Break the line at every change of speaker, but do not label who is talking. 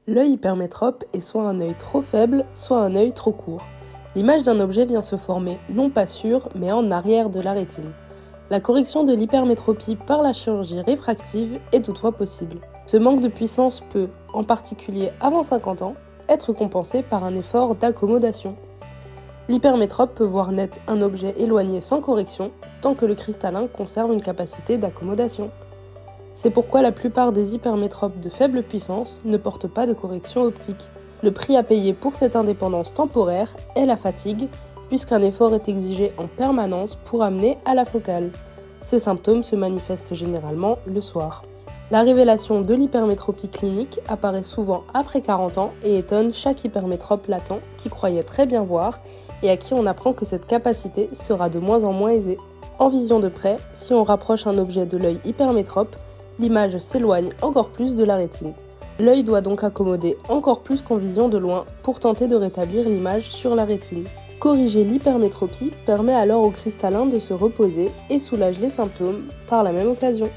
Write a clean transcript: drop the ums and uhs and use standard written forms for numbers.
L'œil hypermétrope est soit un œil trop faible, soit un œil trop court. L'image d'un objet vient se former, non pas sur, mais en arrière de la rétine. La correction de l'hypermétropie par la chirurgie réfractive est toutefois possible. Ce manque de puissance peut, en particulier avant 50 ans, être compensé par un effort d'accommodation. L'hypermétrope peut voir net un objet éloigné sans correction, tant que le cristallin conserve une capacité d'accommodation. C'est pourquoi la plupart des hypermétropes de faible puissance ne portent pas de correction optique. Le prix à payer pour cette indépendance temporaire est la fatigue, puisqu'un effort est exigé en permanence pour amener à la focale. Ces symptômes se manifestent généralement le soir. La révélation de l'hypermétropie clinique apparaît souvent après 40 ans et étonne chaque hypermétrope latent qui croyait très bien voir et à qui on apprend que cette capacité sera de moins en moins aisée. En vision de près, si on rapproche un objet de l'œil hypermétrope, l'image s'éloigne encore plus de la rétine. L'œil doit donc accommoder encore plus qu'en vision de loin pour tenter de rétablir l'image sur la rétine. Corriger l'hypermétropie permet alors au cristallin de se reposer et soulage les symptômes par la même occasion.